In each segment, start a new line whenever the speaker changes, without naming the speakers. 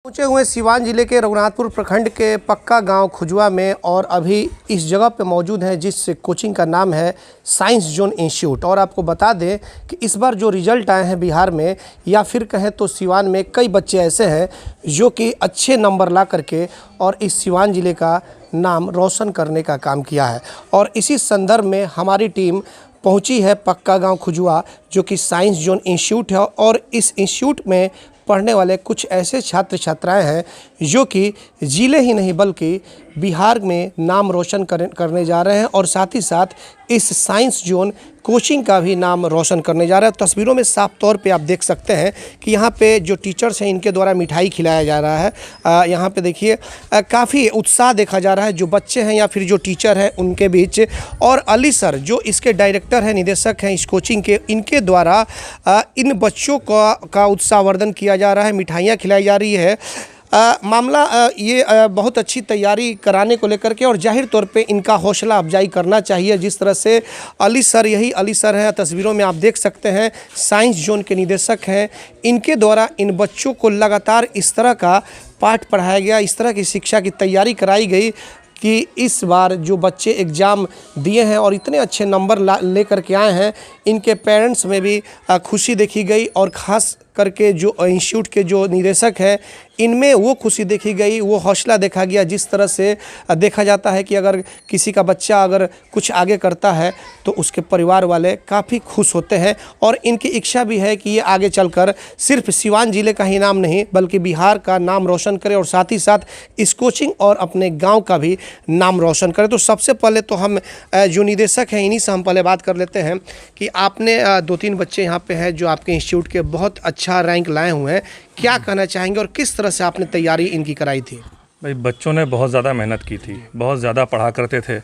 पहुंचे हुए सिवान जिले के रघुनाथपुर प्रखंड के पक्का गांव खुजवा में और अभी इस जगह पे मौजूद हैं जिस कोचिंग का नाम है साइंस जोन इंस्टीट्यूट। और आपको बता दें कि इस बार जो रिजल्ट आए हैं बिहार में या फिर कहें तो सिवान में कई बच्चे ऐसे हैं जो कि अच्छे नंबर ला करके और इस सिवान जिले का नाम रोशन करने का काम किया है। और इसी संदर्भ में हमारी टीम पहुंची है पक्का गांव खुजवा जो कि साइंस जोन इंस्टीट्यूट है। और इस इंस्टीट्यूट में पढ़ने वाले कुछ ऐसे छात्र छात्राएं हैं जो कि जिले ही नहीं बल्कि बिहार में नाम रोशन करने जा रहे हैं और साथ ही साथ इस साइंस जोन कोचिंग का भी नाम रोशन करने जा रहा है। तस्वीरों में साफ तौर पे आप देख सकते हैं कि यहाँ पे जो टीचर्स हैं इनके द्वारा मिठाई खिलाया जा रहा है। यहाँ पे देखिए काफ़ी उत्साह देखा जा रहा है जो बच्चे हैं या फिर जो टीचर हैं उनके बीच। और अली सर जो इसके डायरेक्टर हैं, निदेशक हैं इस कोचिंग के, इनके द्वारा इन बच्चों का उत्साहवर्धन किया जा रहा है, मिठाइयाँ खिलाई जा रही है। मामला ये बहुत अच्छी तैयारी कराने को लेकर के और जाहिर तौर पे इनका हौसला अफजाई करना चाहिए। जिस तरह से अली सर, यही अली सर हैं, तस्वीरों में आप देख सकते हैं, साइंस जोन के निदेशक हैं। इनके द्वारा इन बच्चों को लगातार इस तरह का पाठ पढ़ाया गया, इस तरह की शिक्षा की तैयारी कराई गई कि इस बार जो बच्चे एग्ज़ाम दिए हैं और इतने अच्छे नंबर लेकर के आए हैं, इनके पेरेंट्स में भी खुशी देखी गई। और ख़ास करके जो इंस्टीट्यूट के जो निदेशक हैं इनमें वो खुशी देखी गई, वो हौसला देखा गया। जिस तरह से देखा जाता है कि अगर किसी का बच्चा अगर कुछ आगे करता है तो उसके परिवार वाले काफ़ी खुश होते हैं और इनकी इच्छा भी है कि ये आगे चलकर सिर्फ सिवान ज़िले का ही नाम नहीं बल्कि बिहार का नाम रोशन करे और साथ ही साथ इस कोचिंग और अपने गाँव का भी नाम रोशन करे। तो सबसे पहले तो हम जो निदेशक हैं इन्हीं से हम पहले बात कर लेते हैं कि आपने 2-3 बच्चे यहाँ पे हैं जो आपके इंस्टीट्यूट के बहुत अच्छा रैंक लाए हुए हैं, क्या कहना चाहेंगे और किस तरह से आपने तैयारी इनकी कराई थी?
भाई बच्चों ने बहुत ज़्यादा मेहनत की थी, बहुत ज़्यादा पढ़ा करते थे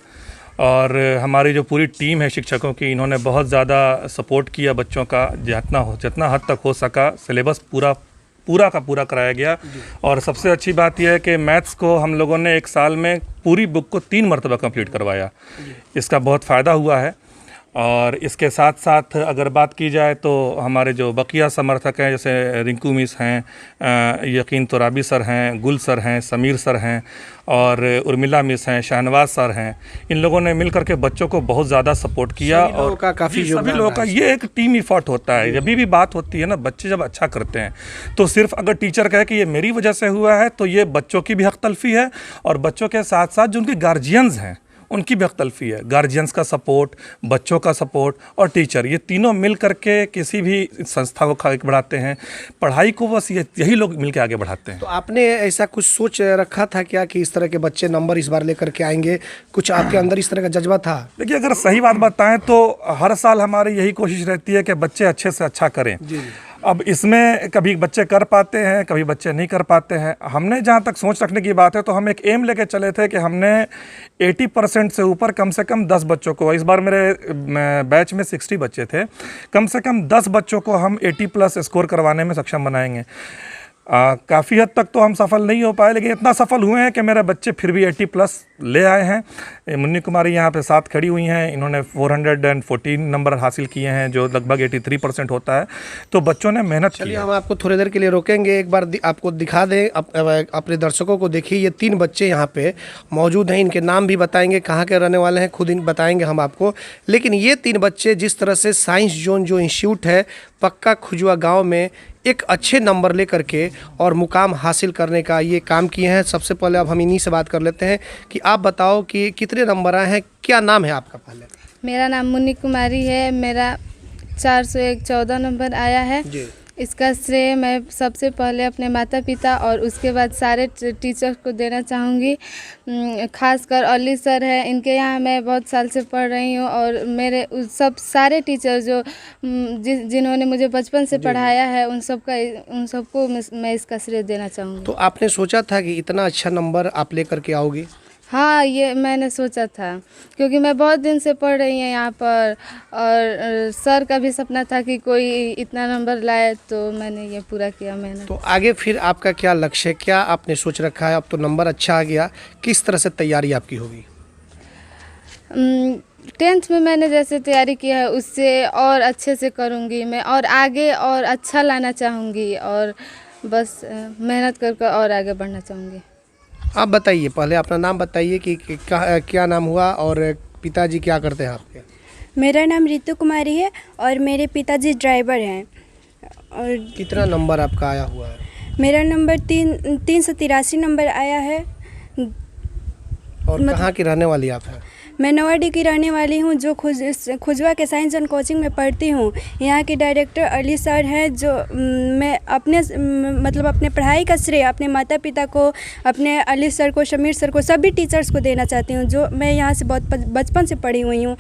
और हमारी जो पूरी टीम है शिक्षकों की, इन्होंने बहुत ज़्यादा सपोर्ट किया बच्चों का। जितना हद तक हो सका सिलेबस पूरा का पूरा कराया गया। और सबसे अच्छी बात यह है कि मैथ्स को हम लोगों ने एक साल में पूरी बुक को 3 मरतबा कंप्लीट करवाया। इसका बहुत फ़ायदा हुआ है। और इसके साथ साथ अगर बात की जाए तो हमारे जो बकिया समर्थक हैं जैसे रिंकू मिस हैं, यकीन तोराबी सर हैं, गुल सर हैं, समीर सर हैं और उर्मिला मिस हैं, शाहनवाज सर हैं, इन लोगों ने मिल करके बच्चों को बहुत ज़्यादा सपोर्ट किया। और सभी लोगों का ये एक टीम इफर्ट होता है। जब भी बात होती है ना, बच्चे जब अच्छा करते हैं तो सिर्फ अगर टीचर कहे कि ये मेरी वजह से हुआ है तो ये बच्चों की भी हक तलफी है और बच्चों के साथ साथ जो उनके गार्जियंस हैं उनकी भी तलफी है। गार्जियंस का सपोर्ट, बच्चों का सपोर्ट और टीचर, ये तीनों मिल करके किसी भी संस्था को आगे बढ़ाते हैं। पढ़ाई को बस यही लोग मिल के आगे बढ़ाते हैं।
तो आपने ऐसा कुछ सोच रखा था क्या कि इस तरह के बच्चे नंबर इस बार लेकर के आएंगे? कुछ आपके अंदर इस तरह का जज्बा था?
देखिए, अगर सही बात बताएं तो हर साल हमारी यही कोशिश रहती है कि बच्चे अच्छे से अच्छा करें।
जी।
अब इसमें कभी बच्चे कर पाते हैं, कभी बच्चे नहीं कर पाते हैं। हमने जहाँ तक सोच रखने की बात है तो हम एक एम लेके चले थे कि हमने 80% से ऊपर कम से कम 10 बच्चों को, इस बार मेरे बैच में 60 बच्चे थे, कम से कम 10 बच्चों को हम 80+ स्कोर करवाने में सक्षम बनाएंगे। काफ़ी हद तक तो हम सफल नहीं हो पाए, लेकिन इतना सफल हुए हैं कि मेरे बच्चे फिर भी 80+ ले आए हैं। मुन्नी कुमारी यहाँ पे साथ खड़ी हुई हैं, इन्होंने 414 नंबर हासिल किए हैं जो लगभग 83% होता है। तो बच्चों ने मेहनत की।
हम आपको थोड़ी देर के लिए रोकेंगे, एक बार आपको दिखा दें, अपने दर्शकों को देखिए। ये 3 बच्चे यहाँ पे मौजूद हैं, इनके नाम भी बताएंगे, कहाँ के रहने वाले हैं खुद इन बताएंगे हम आपको। लेकिन ये 3 बच्चे जिस तरह से साइंस जोन जो इंस्टीट्यूट है पक्का खुजवा गाँव में एक अच्छे नंबर लेकर के और मुकाम हासिल करने का ये काम किए हैं। सबसे पहले अब हम इन्हीं से बात कर लेते हैं कि आप बताओ कि कितने नंबर आए हैं, क्या नाम है आपका? पहले
मेरा नाम मुन्नी कुमारी है, मेरा 414 नंबर आया है जी। इसका श्रेय मैं सबसे पहले अपने माता पिता और उसके बाद सारे टीचर्स को देना चाहूँगी। खासकर अली सर है, इनके यहाँ मैं बहुत साल से पढ़ रही हूँ और मेरे सब सारे टीचर जो जिन्होंने मुझे बचपन से पढ़ाया है उन सबको मैं इसका श्रेय देना चाहूँगी।
तो आपने सोचा था कि इतना अच्छा नंबर आप लेकर के आओगी?
हाँ, ये मैंने सोचा था क्योंकि मैं बहुत दिन से पढ़ रही हूँ यहाँ पर और सर का भी सपना था कि कोई इतना नंबर लाए, तो मैंने ये पूरा किया मेहनत।
तो आगे फिर आपका क्या लक्ष्य है, क्या आपने सोच रखा है? अब तो नंबर अच्छा आ गया, किस तरह से तैयारी आपकी होगी?
10th में मैंने जैसे तैयारी किया है उससे और अच्छे से करूँगी मैं और आगे और अच्छा लाना चाहूँगी और बस मेहनत कर और आगे बढ़ना चाहूँगी।
आप बताइए, पहले अपना नाम बताइए कि क्या नाम हुआ और पिताजी क्या करते हैं आपके?
मेरा नाम रितु कुमारी है और मेरे पिताजी ड्राइवर हैं। और
कितना नंबर आपका आया हुआ है?
मेरा नंबर 383 नंबर आया है।
और कहाँ की रहने वाली आप हैं?
मैं नवाडी की रहने वाली हूँ, जो खुजवा के साइंस एंड कोचिंग में पढ़ती हूँ। यहाँ के डायरेक्टर अली सर हैं, जो मैं अपने मतलब अपने पढ़ाई का श्रेय अपने माता पिता को, अपने अली सर को, शमीर सर को, सभी टीचर्स को देना चाहती हूँ, जो मैं यहाँ से बहुत बचपन से पढ़ी हुई हूँ।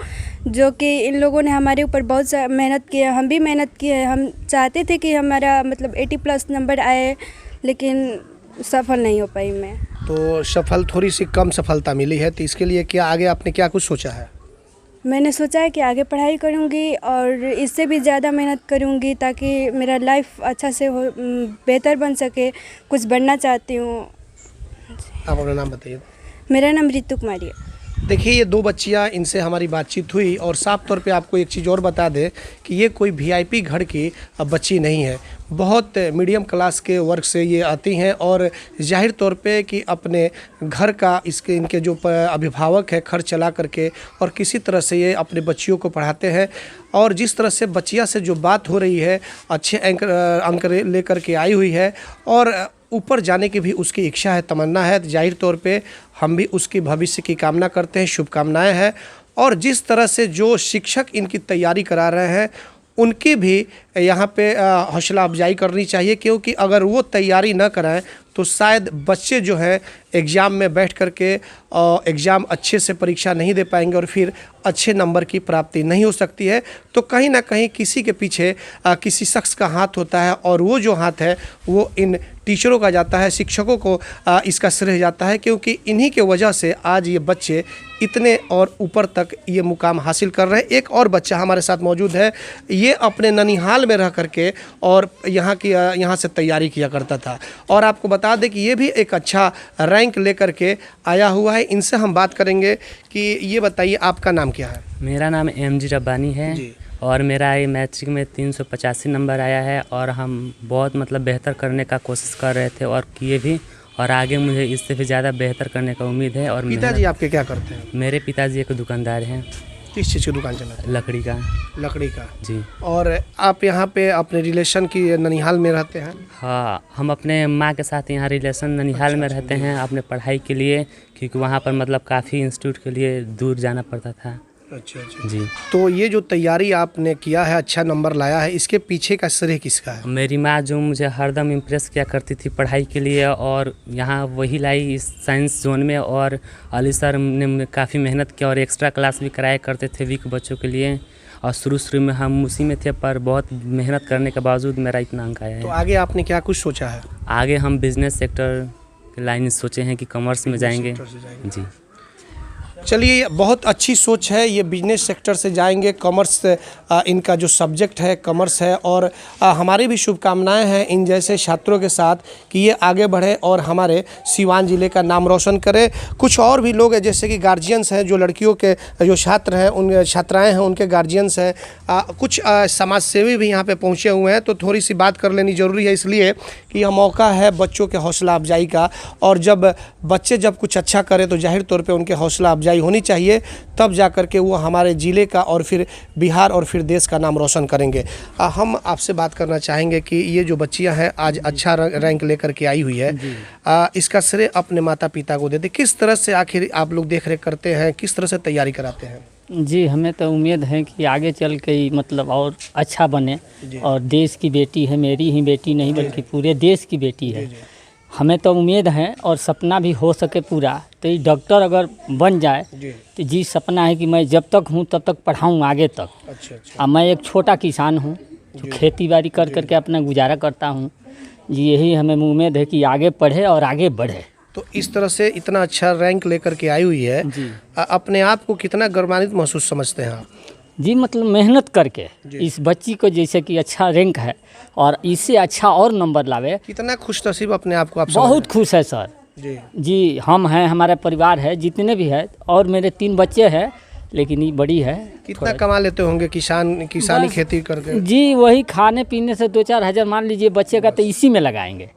जो कि इन लोगों ने हमारे ऊपर बहुत मेहनत की है, हम भी मेहनत की है। हम चाहते थे कि हमारा मतलब 80+ नंबर आए, लेकिन सफल नहीं हो पाई मैं।
तो थोड़ी सी कम सफलता मिली है, तो इसके लिए क्या आगे आपने क्या कुछ सोचा है?
मैंने सोचा है कि आगे पढ़ाई करूँगी और इससे भी ज़्यादा मेहनत करूँगी, ताकि मेरा लाइफ अच्छा से हो, बेहतर बन सके। कुछ बनना चाहती हूँ।
आप अपना नाम बताइए।
मेरा नाम रितु कुमारी है।
देखिए, ये 2 बच्चियाँ, इनसे हमारी बातचीत हुई और साफ तौर पे आपको एक चीज़ और बता दें कि ये कोई वीआईपी घर की बच्ची नहीं है। बहुत मीडियम क्लास के वर्ग से ये आती हैं और जाहिर तौर पे कि अपने घर का इनके जो अभिभावक है खर्च चला करके और किसी तरह से ये अपने बच्चियों को पढ़ाते हैं। और जिस तरह से बच्चिया से जो बात हो रही है, अच्छे अंक लेकर के आई हुई है और ऊपर जाने की भी उसकी इच्छा है, तमन्ना है। जाहिर तौर पे हम भी उसकी भविष्य की कामना करते हैं, शुभकामनाएं हैं। और जिस तरह से जो शिक्षक इनकी तैयारी करा रहे हैं, उनकी भी यहाँ पे हौसला अफजाई करनी चाहिए, क्योंकि अगर वो तैयारी न कराएं तो शायद बच्चे जो हैं एग्ज़ाम में बैठ करके एग्ज़ाम अच्छे से परीक्षा नहीं दे पाएंगे और फिर अच्छे नंबर की प्राप्ति नहीं हो सकती है। तो कहीं ना कहीं किसी के पीछे किसी शख्स का हाथ होता है और वो जो हाथ है वो इन टीचरों का जाता है, शिक्षकों को इसका श्रेय जाता है, क्योंकि इन्हीं के वजह से आज ये बच्चे इतने और ऊपर तक ये मुकाम हासिल कर रहे हैं। एक और बच्चा हमारे साथ मौजूद है, ये अपने ननिहाल में रह करके और यहाँ से तैयारी किया करता था और आपको बता दें कि ये भी एक अच्छा रैंक लेकर के आया हुआ है। इनसे हम बात करेंगे कि ये बताइए आपका नाम क्या है?
मेरा नाम MG रब्बानी है और मेरा ये मैट्रिक में 385 नंबर आया है और हम बहुत मतलब बेहतर करने का कोशिश कर रहे थे और किए भी, और आगे मुझे इससे भी ज़्यादा बेहतर करने का उम्मीद है। और
पिताजी आपके क्या करते हैं?
मेरे पिताजी एक दुकानदार हैं।
किस चीज़ की दुकान चलाते हैं?
लकड़ी का
जी। और आप यहाँ पे अपने रिलेशन की ननिहाल में रहते हैं?
हाँ, हम अपने माँ के साथ यहाँ रिलेशन ननिहाल में रहते हैं अपने पढ़ाई के लिए, क्योंकि वहाँ पर मतलब काफ़ी इंस्टीट्यूट के लिए दूर जाना पड़ता था।
अच्छा अच्छा
जी।
तो ये जो तैयारी आपने किया है, अच्छा नंबर लाया है, इसके पीछे का श्रेय किसका है?
मेरी माँ, जो मुझे हरदम इम्प्रेस किया करती थी पढ़ाई के लिए, और यहाँ वही लाई इस साइंस जोन में। और अली सर ने काफ़ी मेहनत किया और एक्स्ट्रा क्लास भी कराया करते थे वीक बच्चों के लिए, और शुरू में हम उसी में थे, पर बहुत मेहनत करने के बावजूद मेरा इतना अंक आया है।
तो आगे आपने क्या कुछ सोचा है?
आगे हम बिजनेस सेक्टर की लाइन सोचे हैं कि कॉमर्स में जाएंगे। जी।
चलिए, बहुत अच्छी सोच है, ये बिजनेस सेक्टर से जाएंगे। कॉमर्स इनका जो सब्जेक्ट है कॉमर्स है और हमारी भी शुभकामनाएं हैं इन जैसे छात्रों के साथ कि ये आगे बढ़े और हमारे सिवान ज़िले का नाम रोशन करे। कुछ और भी लोग हैं, जैसे कि गार्जियंस हैं, जो लड़कियों के जो छात्र हैं, उन छात्राएँ हैं, उनके गार्जियंस हैं। कुछ समाज सेवी भी यहाँ पर पहुँचे हुए हैं, तो थोड़ी सी बात कर लेनी ज़रूरी है, इसलिए कि यह मौका है बच्चों के हौसला अफजाई का। और जब बच्चे कुछ अच्छा करें तो जाहिर तौर पे उनके हौसला अफजाई होनी चाहिए, तब जा कर के वो हमारे ज़िले का और फिर बिहार और फिर देश का नाम रोशन करेंगे। हम आपसे बात करना चाहेंगे कि ये जो बच्चियां हैं आज अच्छा रैंक लेकर के आई हुई है, इसका श्रेय अपने माता पिता को देते। किस तरह से आखिर आप लोग देख रेख करते हैं, किस तरह से तैयारी कराते हैं?
जी, हमें तो उम्मीद है कि आगे चल के मतलब और अच्छा बने, और देश की बेटी है, मेरी ही बेटी नहीं बल्कि पूरे देश की बेटी है। हमें तो उम्मीद है और सपना भी हो सके पूरा। तो ये डॉक्टर अगर बन जाए तो जी सपना है कि मैं जब तक हूँ तब तक पढ़ाऊँ आगे तक।
अच्छा।
अब मैं एक छोटा किसान हूँ जो खेती बाड़ी कर करके अपना गुजारा करता हूँ जी। यही हमें उम्मीद है कि आगे पढ़े और आगे बढ़े।
तो इस तरह से इतना अच्छा रैंक लेकर के आई हुई है, अपने आप को कितना गर्वान्वित महसूस समझते हैं आप?
जी, मतलब मेहनत करके इस बच्ची को जैसे कि अच्छा रैंक है और इससे अच्छा और नंबर लावे।
कितना खुश नसीब अपने आप को आप?
बहुत खुश है सर जी। हम हैं, हमारा परिवार है, जितने भी है, और मेरे 3 बच्चे हैं, लेकिन ये बड़ी है।
कितना कमा लेते होंगे किसानी खेती करके?
जी वही खाने पीने से 2-4 हज़ार मान लीजिए बच्चे का, तो इसी में लगाएंगे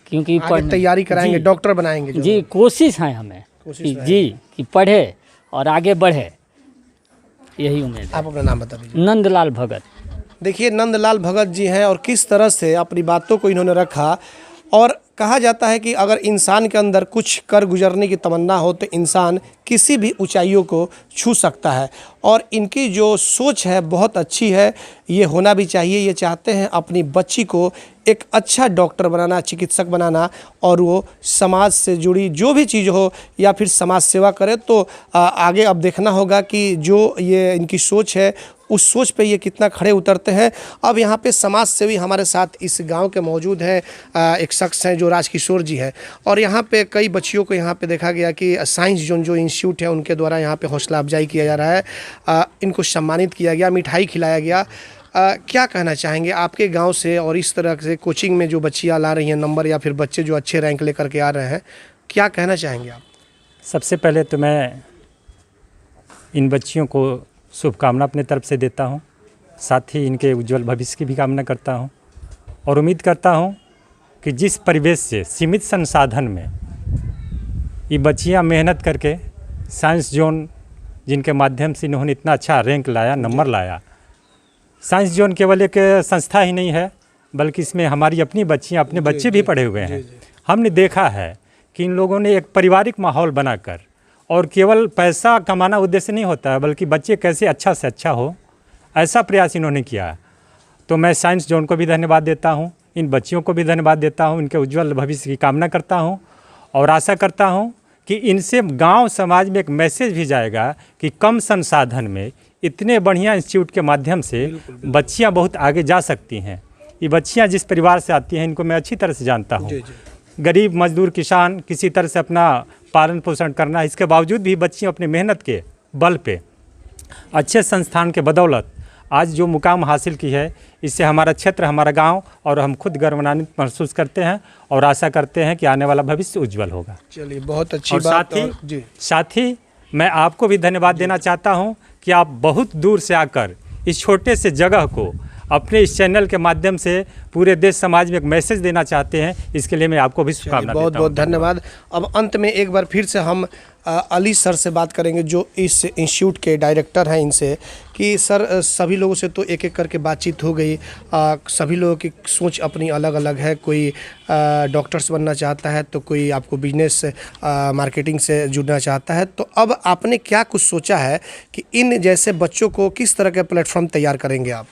क्योंकि
आगे तैयारी कराएंगे, डॉक्टर बनाएंगे जो।
जी कोशिश है हमें कि पढ़े और आगे बढ़े, यही उम्मीद है।
आप अपना नाम बता दीजिए।
नंदलाल भगत।
देखिए नंदलाल भगत जी हैं और किस तरह से अपनी बातों को इन्होंने रखा। और कहा जाता है कि अगर इंसान के अंदर कुछ कर गुजरने की तमन्ना हो तो इंसान किसी भी ऊंचाइयों को छू सकता है। और इनकी जो सोच है बहुत अच्छी है, ये होना भी चाहिए। ये चाहते हैं अपनी बच्ची को एक अच्छा डॉक्टर बनाना, चिकित्सक बनाना, और वो समाज से जुड़ी जो भी चीज़ हो या फिर समाज सेवा करे। तो आगे अब देखना होगा कि जो ये इनकी सोच है उस सोच पे ये कितना खड़े उतरते हैं। अब यहाँ पे समाज सेवी हमारे साथ इस गांव के मौजूद हैं। एक शख्स हैं जो राजकिशोर जी हैं, और यहाँ पे कई बच्चियों को यहाँ पे देखा गया कि साइंस जोन जो इंस्टीट्यूट है उनके द्वारा यहाँ पे हौसला अफजाई किया जा रहा है। इनको सम्मानित किया गया, मिठाई खिलाया गया। क्या कहना चाहेंगे आपके गांव से, और इस तरह से कोचिंग में जो बच्चियाँ ला रही हैं नंबर, या फिर बच्चे जो अच्छे रैंक लेकर के आ रहे हैं, क्या कहना चाहेंगे आप?
सबसे पहले तो मैं इन बच्चियों को शुभकामना अपने तरफ से देता हूं, साथ ही इनके उज्जवल भविष्य की भी कामना करता हूं, और उम्मीद करता हूं कि जिस परिवेश से सीमित संसाधन में ये बच्चियां मेहनत करके साइंस जोन जिनके माध्यम से इन्होंने इतना अच्छा रैंक लाया, नंबर लाया। साइंस जोन केवल एक संस्था ही नहीं है, बल्कि इसमें हमारी अपनी बच्चियां, अपने बच्चे भी पढ़े हुए हैं। हमने देखा है कि इन लोगों ने एक पारिवारिक माहौल बनाकर, और केवल पैसा कमाना उद्देश्य नहीं होता है, बल्कि बच्चे कैसे अच्छा से अच्छा हो, ऐसा प्रयास इन्होंने किया। तो मैं साइंस जोन को भी धन्यवाद देता हूं, इन बच्चियों को भी धन्यवाद देता हूं, इनके उज्जवल भविष्य की कामना करता हूं, और आशा करता हूं कि इनसे गांव समाज में एक मैसेज भी जाएगा कि कम संसाधन में इतने बढ़िया इंस्टीट्यूट के माध्यम से बच्चियाँ बहुत आगे जा सकती हैं। ये बच्चियाँ जिस परिवार से आती हैं इनको मैं अच्छी तरह से जानता हूँ। गरीब मजदूर किसान किसी तरह से अपना पालन पोषण करना, इसके बावजूद भी बच्चियाँ अपने मेहनत के बल पे अच्छे संस्थान के बदौलत आज जो मुकाम हासिल की है, इससे हमारा क्षेत्र, हमारा गांव और हम खुद गर्वान्वित महसूस करते हैं, और आशा करते हैं कि आने वाला भविष्य उज्जवल होगा।
चलिए बहुत अच्छी बात।
साथ ही मैं आपको भी धन्यवाद देना चाहता हूं कि आप बहुत दूर से आकर इस छोटे से जगह को अपने इस चैनल के माध्यम से पूरे देश समाज में एक मैसेज देना चाहते हैं। इसके लिए मैं आपको भी शुभकामना देता हूं।
बहुत बहुत धन्यवाद। अब अंत में एक बार फिर से हम अली सर से बात करेंगे जो इस इंस्टीट्यूट के डायरेक्टर हैं, इनसे कि सर सभी लोगों से तो एक एक करके बातचीत हो गई, सभी लोगों की सोच अपनी अलग अलग है। कोई डॉक्टर्स बनना चाहता है, तो कोई आपको बिजनेस मार्केटिंग से जुड़ना चाहता है। तो अब आपने क्या कुछ सोचा है कि इन जैसे बच्चों को किस तरह के प्लेटफॉर्म तैयार करेंगे आप?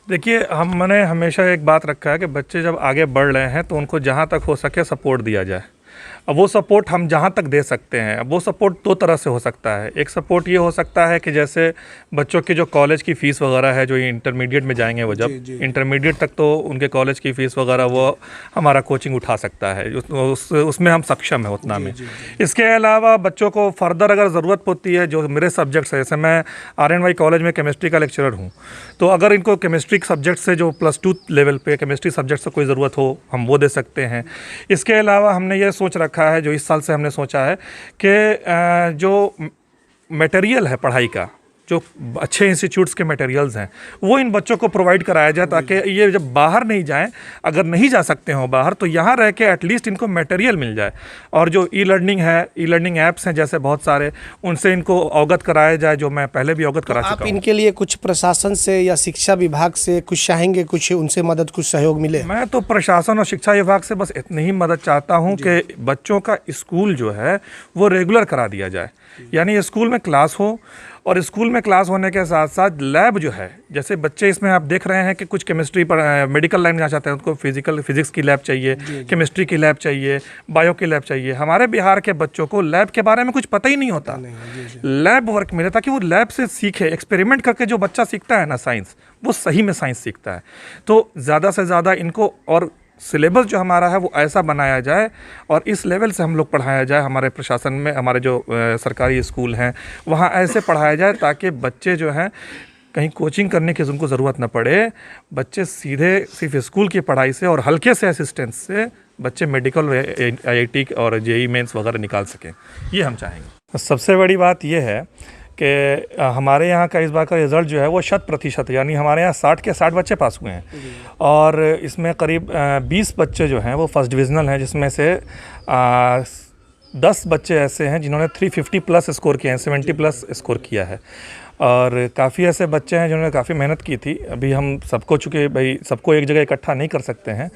देखिए, हमने हमेशा एक बात रखा है कि बच्चे जब आगे बढ़ रहे हैं तो उनको जहाँ तक हो सके सपोर्ट दिया जाए। अब वो सपोर्ट हम जहाँ तक दे सकते हैं, अब वो सपोर्ट दो तरह से हो सकता है। एक सपोर्ट ये हो सकता है कि जैसे बच्चों की जो कॉलेज की फ़ीस वगैरह है, जो इंटरमीडिएट में जाएंगे वो जब इंटरमीडिएट तक, तो उनके कॉलेज की फ़ीस वगैरह वो हमारा कोचिंग उठा सकता है, उसमें हम सक्षम है उतना में। इसके अलावा बच्चों को फर्दर अगर ज़रूरत होती है, जो मेरे सब्जेक्ट्स है, जैसे मैं RNY कॉलेज में केमिस्ट्री का लेक्चरर हूँ, तो अगर इनको केमिस्ट्री सब्जेक्ट से जो +2 लेवल पे केमिस्ट्री सब्जेक्ट से कोई ज़रूरत हो, हम वो दे सकते हैं। इसके अलावा हमने ये सोच रखा है, जो इस साल से हमने सोचा है कि जो मटेरियल है पढ़ाई का, जो अच्छे इंस्टीट्यूट्स के मटेरियल्स हैं, वो इन बच्चों को प्रोवाइड कराया जाए, ताकि ये जब बाहर नहीं जाएं, अगर नहीं जा सकते हो बाहर, तो यहाँ रह के एटलीस्ट इनको मटेरियल मिल जाए। और जो ई लर्निंग है, ई लर्निंग ऐप्स हैं जैसे बहुत सारे, उनसे इनको अवगत कराया जाए, जो मैं पहले भी अवगत करा चुका हूँ।
आप इनके लिए कुछ प्रशासन से या शिक्षा विभाग से कुछ चाहेंगे, कुछ उनसे मदद, कुछ सहयोग मिले?
मैं तो प्रशासन और शिक्षा विभाग से बस इतनी ही मदद चाहता हूँ कि बच्चों का स्कूल जो है वो रेगुलर करा दिया जाए, यानी स्कूल में क्लास हो, और स्कूल में क्लास होने के साथ साथ लैब जो है, जैसे बच्चे इसमें आप देख रहे हैं कि कुछ केमिस्ट्री पर मेडिकल लाइन जाना चाहते हैं, उनको फिजिक्स की लैब चाहिए, केमिस्ट्री की लैब चाहिए, बायो की लैब चाहिए। हमारे बिहार के बच्चों को लैब के बारे में कुछ पता ही नहीं होता। लैब वर्क मिले ताकि वो लैब से सीखे, एक्सपेरिमेंट करके जो बच्चा सीखता है ना साइंस, वो सही में साइंस सीखता है। तो ज़्यादा से ज़्यादा इनको, और सिलेबस जो हमारा है वो ऐसा बनाया जाए और इस लेवल से हम लोग पढ़ाया जाए, हमारे प्रशासन में, हमारे जो सरकारी स्कूल हैं वहाँ ऐसे पढ़ाया जाए ताकि बच्चे जो हैं कहीं कोचिंग करने की उनको ज़रूरत ना पड़े। बच्चे सीधे सिर्फ स्कूल की पढ़ाई से और हल्के से असिस्टेंस से बच्चे मेडिकल, IIT और JEE मेंस वगैरह निकाल सकें, ये हम चाहेंगे। सबसे बड़ी बात ये है कि हमारे यहाँ का इस बार का रिज़ल्ट जो है वो 100%, यानी हमारे यहाँ 60 के 60 बच्चे पास हुए हैं और इसमें करीब 20 बच्चे जो हैं वो फर्स्ट डिविज़नल हैं, जिसमें से 10 बच्चे ऐसे हैं जिन्होंने 350 प्लस स्कोर किए हैं, 70 प्लस स्कोर किया है। और काफ़ी ऐसे बच्चे हैं जिन्होंने काफ़ी मेहनत की थी। अभी हम सबको, चूँकि भाई सबको एक जगह इकट्ठा नहीं कर सकते हैं,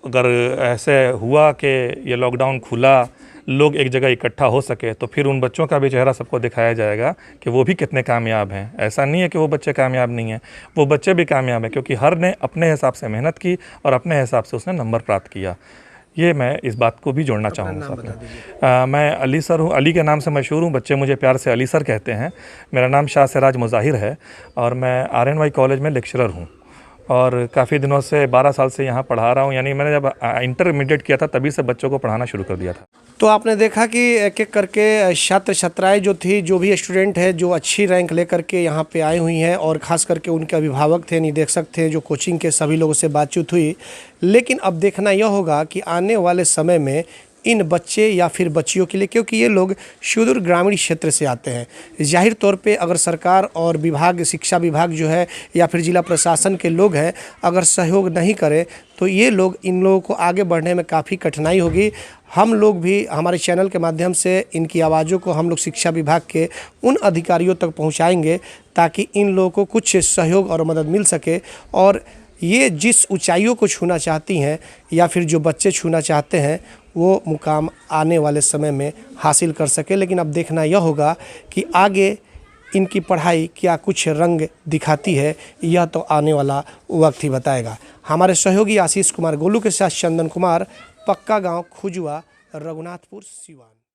अगर ऐसे हुआ कि ये लॉकडाउन खुला, लोग एक जगह इकट्ठा हो सके, तो फिर उन बच्चों का भी चेहरा सबको दिखाया जाएगा कि वो भी कितने कामयाब हैं। ऐसा नहीं है कि वो बच्चे कामयाब नहीं हैं, वो बच्चे भी कामयाब हैं, क्योंकि हर ने अपने हिसाब से मेहनत की और अपने हिसाब से उसने नंबर प्राप्त किया। ये मैं इस बात को भी जोड़ना चाहूँगा साथ में। मैं अली सर हूँ, अली के नाम से मशहूर हूँ, बच्चे मुझे प्यार से अली सर कहते हैं। मेरा नाम शाह सिराज मुज़ाहिर है और मैं RNY कॉलेज में लेक्चरर हूँ और काफ़ी दिनों से 12 साल से यहाँ पढ़ा रहा हूँ। यानी मैंने जब इंटरमीडिएट किया था तभी से बच्चों को पढ़ाना शुरू कर दिया था।
तो आपने देखा कि एक एक करके छात्र छात्राएँ जो थी, जो भी स्टूडेंट है जो अच्छी रैंक लेकर के यहाँ पे आई हुई हैं और ख़ास करके उनके अभिभावक थे, निदेशक थे, जो कोचिंग के सभी लोगों से बातचीत हुई। लेकिन अब देखना यह होगा कि आने वाले समय में इन बच्चे या फिर बच्चियों के लिए, क्योंकि ये लोग सुदूर ग्रामीण क्षेत्र से आते हैं, जाहिर तौर पे अगर सरकार और विभाग, शिक्षा विभाग जो है या फिर जिला प्रशासन के लोग हैं, अगर सहयोग नहीं करें तो ये लोग, इन लोगों को आगे बढ़ने में काफ़ी कठिनाई होगी। हम लोग भी हमारे चैनल के माध्यम से इनकी आवाज़ों को हम लोग शिक्षा विभाग के उन अधिकारियों तक पहुँचाएँगे ताकि इन लोगों को कुछ सहयोग और मदद मिल सके और ये जिस ऊंचाइयों को छूना चाहती हैं या फिर जो बच्चे छूना चाहते हैं वो मुकाम आने वाले समय में हासिल कर सके। लेकिन अब देखना यह होगा कि आगे इनकी पढ़ाई क्या कुछ रंग दिखाती है, यह तो आने वाला वक्त ही बताएगा। हमारे सहयोगी आशीष कुमार गोलू के साथ चंदन कुमार, पक्का गांव खुजवा, रघुनाथपुर, सिवान।